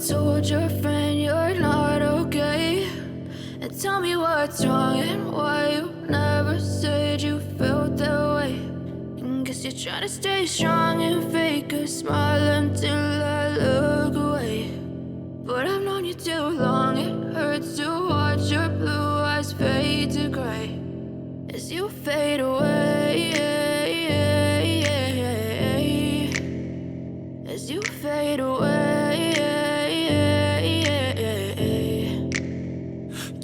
told your friend you're not okay? And tell me what's wrong and why you never said you felt that way. And guess you're trying to stay strong and fake a smile until I look away. But I've known you too long, it hurts to watch your blue eyes fade to gray as you fade away, as you fade away.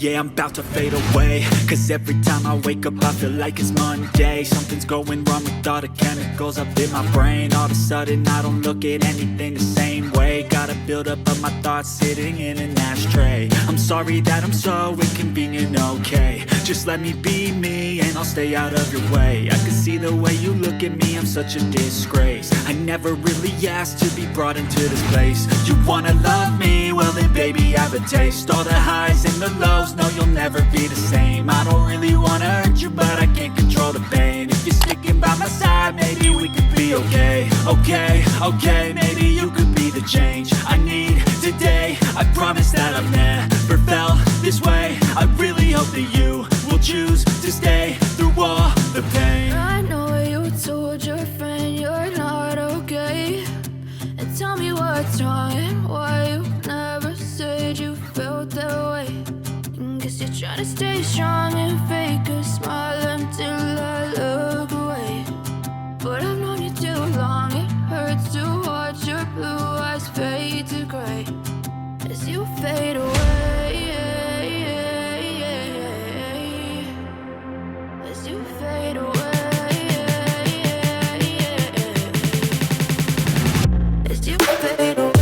Yeah, I'm about to fade away, cause every time I wake up I feel like it's Monday. Something's going wrong with all the chemicals up in my brain. All of a sudden I don't look at anything the same way. Got a buildup of my thoughts sitting in an ashtray. I'm sorry that I'm so inconvenient, okay? Just let me be me and I'll stay out of your way. I can see the way you look at me, I'm such a disgrace. I never really asked to be brought into this place. You wanna love me? Well then baby I have a taste. All the highs and the lows, no you'll never be the same. I don't really wanna hurt you but I can't control the pain. If you're sticking by my side maybe we could be okay. Okay, maybe you could be the change I need today. I promise that I've never felt this way. I really hope that you will choose to stay through all the pain. I know you told your friend you're not okay. And tell me what's wrong and why you never said you felt that way. And guess you're trying to stay strong and fake a smile until I look away. But I've known you too long, it hurts to watch your blue eyes fade to gray as you fade away, as you fade away, as you fade away.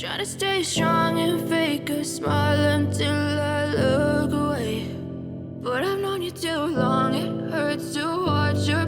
Trying to stay strong and fake a smile until I look away. But I've known you too long, it hurts to